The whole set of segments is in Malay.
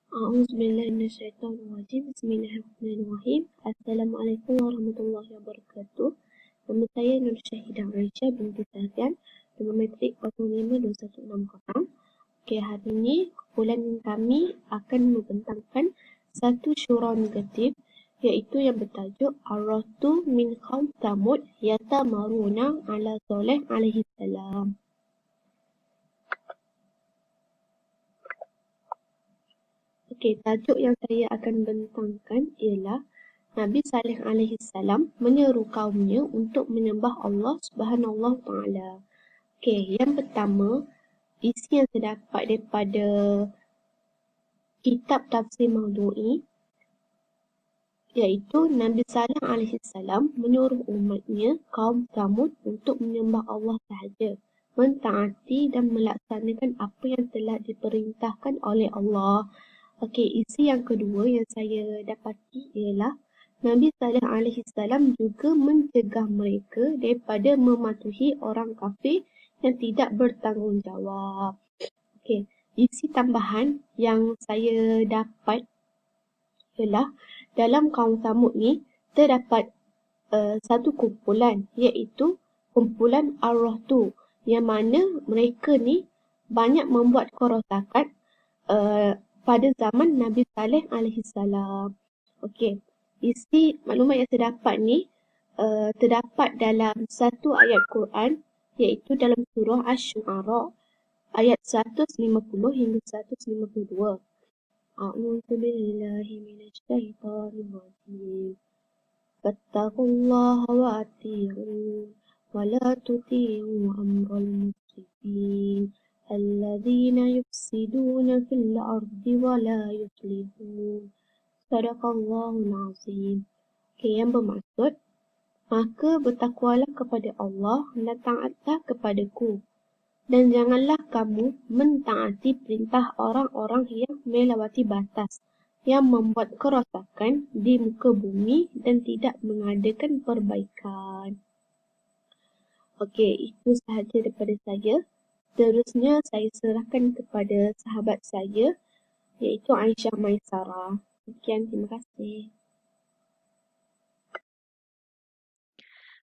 A'udzubillahiminasyaitonirrajim. Bismillahirrahmanirrahim. Assalamualaikum warahmatullahi wabarakatuh. Nama saya Nur Syahidah Aisyah binti Sahrian, nombor matrik 052160. Okey, hari ini kumpulan kami akan membentangkan satu syura negatif iaitu yang bertajuk Ar-Rahtu min Qaum Thamud Yatamaruna ala Saleh alaihi salam. Okey, tajuk yang saya akan bentangkan ialah Nabi Saleh alaihi salam menyeru kaumnya untuk menyembah Allah Subhanahu wa taala. Okey, yang pertama, isi yang terdapat daripada kitab tafsir Maudhu'i iaitu Nabi Saleh alaihi salam menyuruh umatnya kaum Thamud untuk menyembah Allah sahaja, mentaati dan melaksanakan apa yang telah diperintahkan oleh Allah. Okey, isi yang kedua yang saya dapati ialah Nabi Saleh alaihi salam juga mencegah mereka daripada mematuhi orang kafir yang tidak bertanggungjawab. Okey, isi tambahan yang saya dapat ialah dalam kaum Thamud ni terdapat satu kumpulan iaitu kumpulan Ar-Rahtu yang mana mereka ni banyak membuat kerosakan pada zaman Nabi Saleh alaihi salam. Okey, isi maklumat yang saya dapat ni terdapat dalam satu ayat Quran iaitu dalam surah Asy-Syu'ara ayat 150 hingga 152. A'udzubillahi minasyaitonirrajim. Fattaqullaha wa ati'un wa la tuti'u amral mufsidin alladzina yufsiduna fil ardi wa la yuslihun. Sadaqallahul azim. Okey, yang bermaksud, maka bertakwalah kepada Allah dan taatlah kepadaku. Dan janganlah kamu mentaati perintah orang-orang yang melewati batas, yang membuat kerosakan di muka bumi dan tidak mengadakan perbaikan. Okey, itu sahaja daripada saya. Seterusnya saya serahkan kepada sahabat saya iaitu Aisyah Maisarah. Sekian, terima kasih.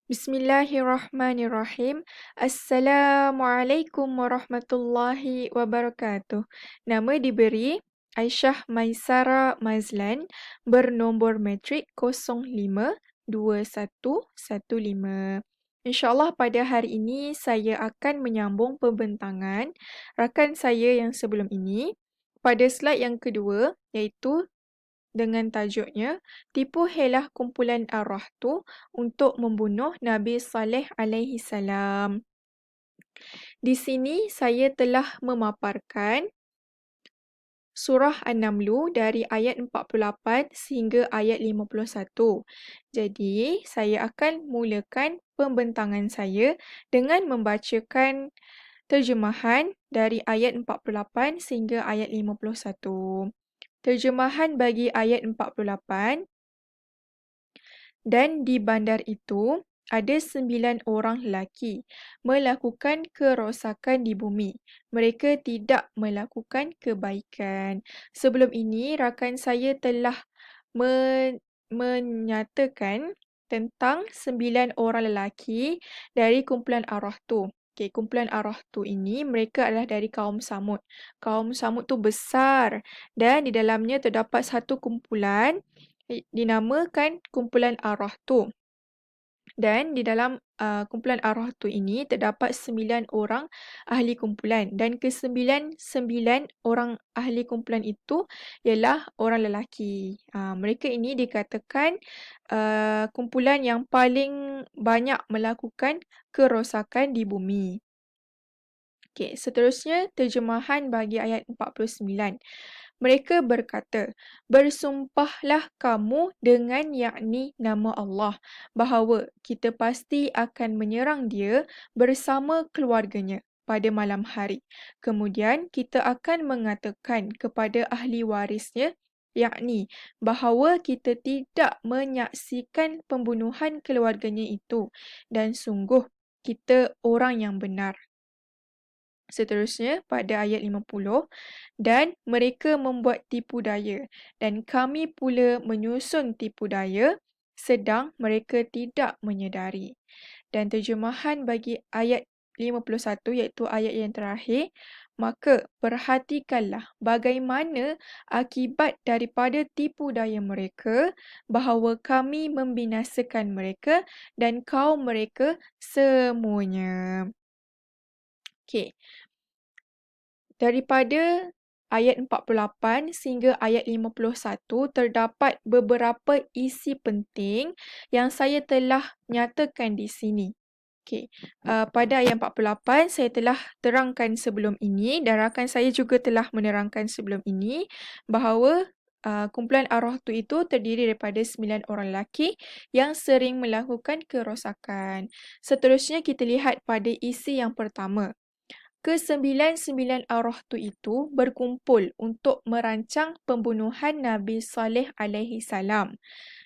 Bismillahirrahmanirrahim. Assalamualaikum warahmatullahi wabarakatuh. Nama diberi Aisyah Maisara Mazlan, bernombor matrik 052115. InsyaAllah pada hari ini saya akan menyambung pembentangan rakan saya yang sebelum ini pada slide yang kedua, iaitu dengan tajuknya Tipu Helah Kumpulan Ar-Rahtu untuk membunuh Nabi Saleh alaihi salam. Di sini saya telah memaparkan Surah An-Namlu dari ayat 48 sehingga ayat 51. Jadi, saya akan mulakan pembentangan saya dengan membacakan terjemahan dari ayat 48 sehingga ayat 51. Terjemahan bagi ayat 48. Dan di bandar itu, ada 9 orang lelaki melakukan kerosakan di bumi. Mereka tidak melakukan kebaikan. Sebelum ini, rakan saya telah menyatakan tentang 9 orang lelaki dari kumpulan Ar-Rahtu. Okay, kumpulan Ar-Rahtu ini, mereka adalah dari kaum Samud. Kaum Samud tu besar dan di dalamnya terdapat satu kumpulan dinamakan kumpulan Ar-Rahtu. Dan di dalam kumpulan Ar-Rahtu ini terdapat 9 orang ahli kumpulan dan ke-9 orang ahli kumpulan itu ialah orang lelaki. Mereka ini dikatakan kumpulan yang paling banyak melakukan kerosakan di bumi. Okey, seterusnya terjemahan bagi ayat 49. Mereka berkata, bersumpahlah kamu dengan yakni nama Allah bahawa kita pasti akan menyerang dia bersama keluarganya pada malam hari. Kemudian kita akan mengatakan kepada ahli warisnya, yakni bahawa kita tidak menyaksikan pembunuhan keluarganya itu dan sungguh kita orang yang benar. Seterusnya pada ayat 50, dan mereka membuat tipu daya dan kami pula menyusun tipu daya sedang mereka tidak menyedari. Dan terjemahan bagi ayat 51 iaitu ayat yang terakhir, maka perhatikanlah bagaimana akibat daripada tipu daya mereka, bahawa kami membinasakan mereka dan kaum mereka semuanya. Okey. Daripada ayat 48 sehingga ayat 51 terdapat beberapa isi penting yang saya telah nyatakan di sini. Okey. Pada ayat 48 saya telah terangkan sebelum ini dan rakan saya juga telah menerangkan sebelum ini bahawa kumpulan arwah tu itu terdiri daripada 9 orang lelaki yang sering melakukan kerosakan. Seterusnya kita lihat pada isi yang pertama. Kesembilan-sembilan arwah tu itu berkumpul untuk merancang pembunuhan Nabi Saleh alaihi salam.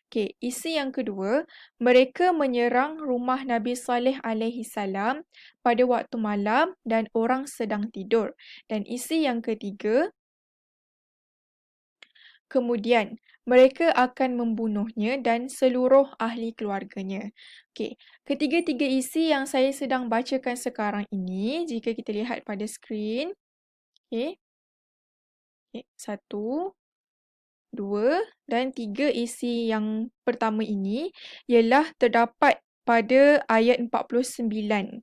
Okey, isi yang kedua, mereka menyerang rumah Nabi Saleh alaihi salam pada waktu malam dan orang sedang tidur. Dan isi yang ketiga, kemudian mereka akan membunuhnya dan seluruh ahli keluarganya. Okey, ketiga-tiga isi yang saya sedang bacakan sekarang ini, jika kita lihat pada skrin, okey. Okay, 1, 2 dan 3 isi yang pertama ini ialah terdapat pada ayat 49.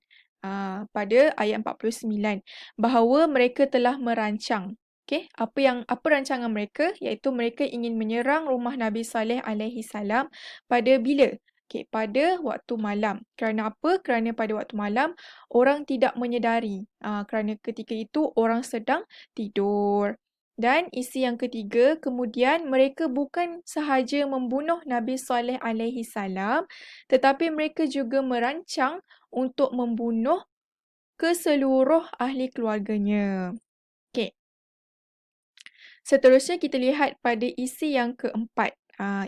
Pada ayat 49 bahawa mereka telah merancang. Okey, apa rancangan mereka, iaitu mereka ingin menyerang rumah Nabi Saleh alaihi salam pada bila? Okey, pada waktu malam. Kerana apa? Kerana pada waktu malam orang tidak menyedari. Kerana ketika itu orang sedang tidur. Dan isi yang ketiga, kemudian mereka bukan sahaja membunuh Nabi Saleh alaihi salam, tetapi mereka juga merancang untuk membunuh keseluruh ahli keluarganya. Okey. Seterusnya kita lihat pada isi yang keempat.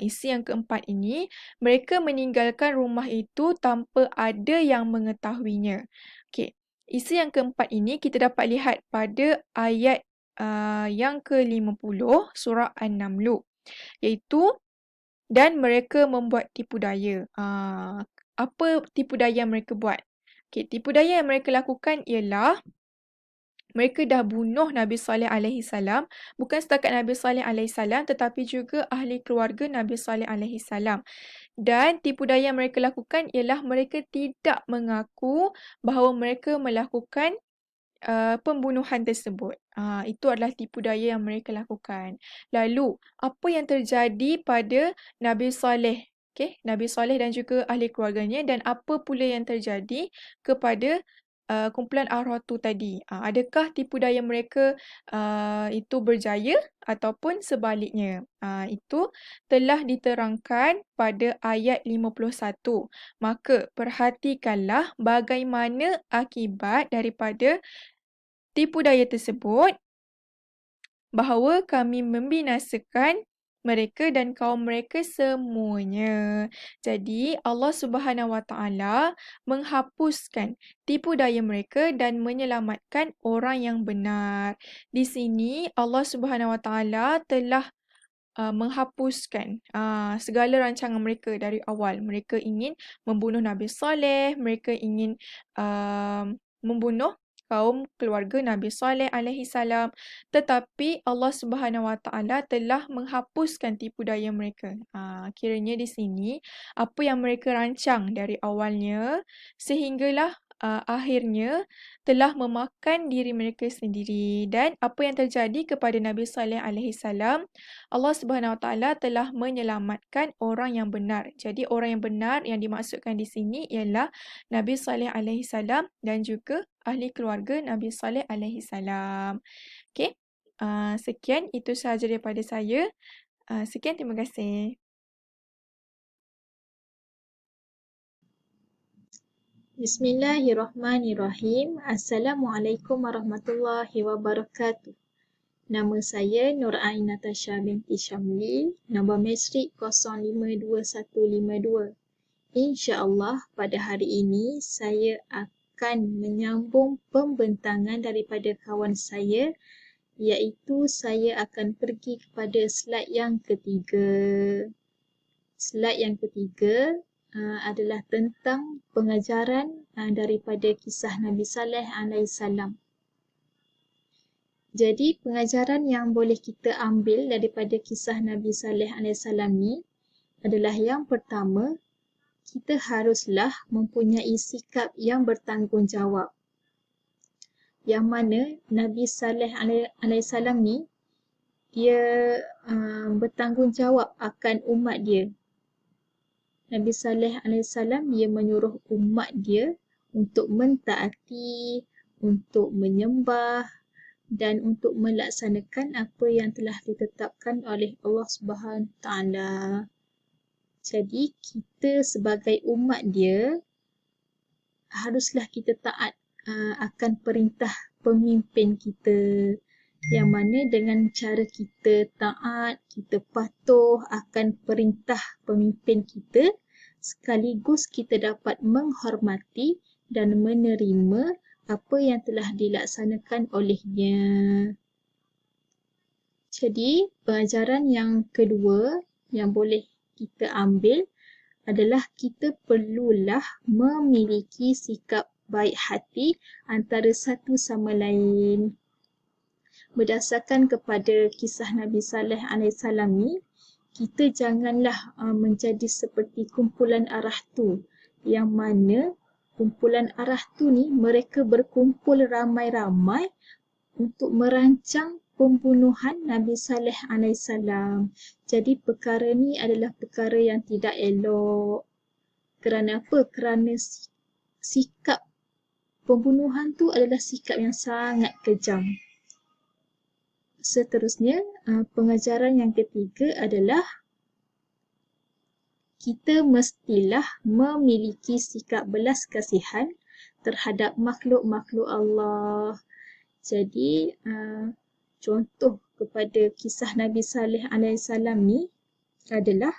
Isi yang keempat ini, mereka meninggalkan rumah itu tanpa ada yang mengetahuinya. Okey. Isi yang keempat ini kita dapat lihat pada ayat yang ke-50 surah An-Naml, iaitu dan mereka membuat tipu daya. Apa tipu daya yang mereka buat? Okey, tipu daya yang mereka lakukan ialah mereka dah bunuh Nabi Saleh alaihi salam, bukan setakat Nabi Saleh alaihi salam tetapi juga ahli keluarga Nabi Saleh alaihi salam. Dan tipu daya yang mereka lakukan ialah mereka tidak mengaku bahawa mereka melakukan pembunuhan tersebut. Itu adalah tipu daya yang mereka lakukan. Lalu, apa yang terjadi pada Nabi Saleh? Okay? Nabi Saleh dan juga ahli keluarganya, dan apa pula yang terjadi kepada kumpulan arwah tu tadi? Adakah tipu daya mereka itu berjaya ataupun sebaliknya? Itu telah diterangkan pada ayat 51. Maka perhatikanlah bagaimana akibat daripada tipu daya tersebut, bahawa kami membinasakan mereka dan kaum mereka semuanya. Jadi Allah Subhanahu Wa Taala menghapuskan tipu daya mereka dan menyelamatkan orang yang benar. Di sini Allah Subhanahu Wa Taala telah menghapuskan segala rancangan mereka dari awal. Mereka ingin membunuh Nabi Saleh, mereka ingin membunuh kaum keluarga Nabi Saleh alaihi salam, tetapi Allah Subhanahu Wa Taala telah menghapuskan tipu daya mereka. Kiranya di sini apa yang mereka rancang dari awalnya sehinggalah akhirnya telah memakan diri mereka sendiri. Dan apa yang terjadi kepada Nabi Saleh alaihi salam, Allah Subhanahu Wa Taala telah menyelamatkan orang yang benar. Jadi orang yang benar yang dimaksudkan di sini ialah Nabi Saleh alaihi salam dan juga ahli keluarga Nabi Saleh alaihi salam. Okey. Sekian itu sahaja daripada saya. Sekian, terima kasih. Bismillahirrahmanirrahim. Assalamualaikum warahmatullahi wabarakatuh. Nama saya Nur Ain Natasha binti Syamli, nombor mesrik 052152. InsyaAllah pada hari ini saya akan akan menyambung pembentangan daripada kawan saya, iaitu saya akan pergi kepada slide yang ketiga. Slide yang ketiga adalah tentang pengajaran daripada kisah Nabi Saleh alaihissalam. Jadi pengajaran yang boleh kita ambil daripada kisah Nabi Saleh alaihissalam ni adalah yang pertama, kita haruslah mempunyai sikap yang bertanggungjawab. Yang mana Nabi Saleh alaihissalam ni dia bertanggungjawab akan umat dia. Nabi Saleh alaihissalam dia menyuruh umat dia untuk mentaati, untuk menyembah dan untuk melaksanakan apa yang telah ditetapkan oleh Allah Subhanahu Wa Taala. Jadi kita sebagai umat dia haruslah kita taat akan perintah pemimpin kita, yang mana dengan cara kita taat, kita patuh akan perintah pemimpin kita, sekaligus kita dapat menghormati dan menerima apa yang telah dilaksanakan olehnya. Jadi pengajaran yang kedua yang boleh kita ambil adalah kita perlulah memiliki sikap baik hati antara satu sama lain. Berdasarkan kepada kisah Nabi Saleh alaihissalam ni, kita janganlah menjadi seperti kumpulan arah tu, yang mana kumpulan arah tu ni mereka berkumpul ramai-ramai untuk merancang pembunuhan Nabi Saleh alaihissalam. Jadi perkara ni adalah perkara yang tidak elok. Kerana apa? Kerana sikap pembunuhan tu adalah sikap yang sangat kejam. Seterusnya, pengajaran yang ketiga adalah kita mestilah memiliki sikap belas kasihan terhadap makhluk-makhluk Allah. Jadi, contoh kepada kisah Nabi Saleh alaihissalam ni adalah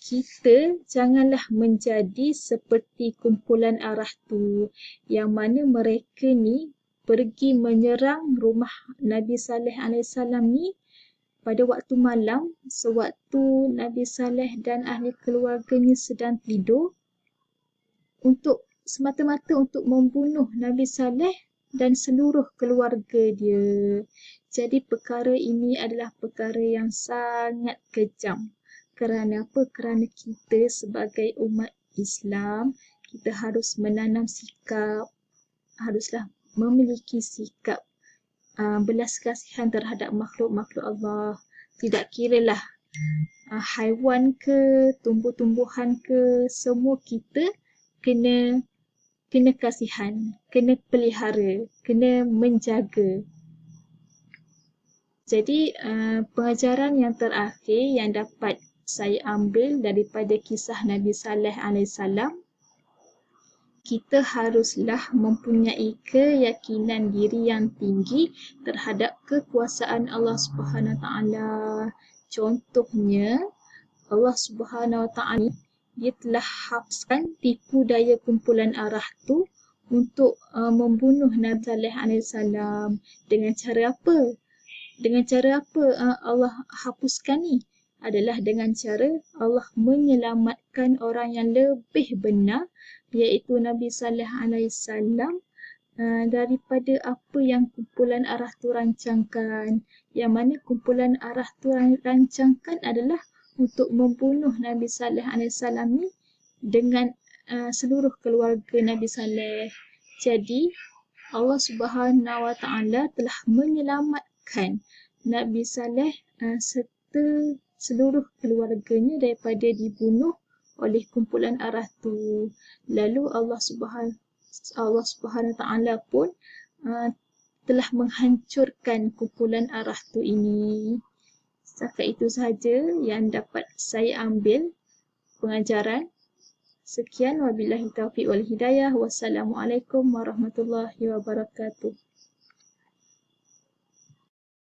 kita janganlah menjadi seperti kumpulan arah tu, yang mana mereka ni pergi menyerang rumah Nabi Saleh alaihissalam ni pada waktu malam, sewaktu Nabi Saleh dan ahli keluarganya sedang tidur, untuk semata-mata untuk membunuh Nabi Saleh dan seluruh keluarga dia. Jadi perkara ini adalah perkara yang sangat kejam. Kerana apa? Kerana kita sebagai umat Islam, kita harus menanam sikap, haruslah memiliki sikap belas kasihan terhadap makhluk-makhluk Allah. Tidak kiralah haiwan ke, tumbuh-tumbuhan ke, semua kita kena kasihan, kena pelihara, kena menjaga. Jadi pengajaran yang terakhir yang dapat saya ambil daripada kisah Nabi Saleh alaihissalam, kita haruslah mempunyai keyakinan diri yang tinggi terhadap kekuasaan Allah Subhanahu Wa Taala. Contohnya, Allah Subhanahu Wa Taala dia telah hapuskan tipu daya kumpulan arah tu untuk membunuh Nabi Saleh alaihissalam. Dengan cara apa? Dengan cara apa Allah hapuskan ni? Adalah dengan cara Allah menyelamatkan orang yang lebih benar, iaitu Nabi Saleh alaihissalam, daripada apa yang kumpulan arah tu rancangkan. Yang mana kumpulan arah tu rancangkan adalah untuk membunuh Nabi Saleh alaihissalam ni dengan seluruh keluarga Nabi Saleh. Jadi Allah Subhanahu Wa Taala telah menyelamatkan Nabi Saleh serta seluruh keluarganya daripada dibunuh oleh kumpulan arah tu. Lalu Allah Subhanahu Wa Taala pun telah menghancurkan kumpulan arah tu ini. Setakat itu sahaja yang dapat saya ambil pengajaran. Sekian, wabillahi taufiq wal hidayah. Wassalamualaikum warahmatullahi wabarakatuh.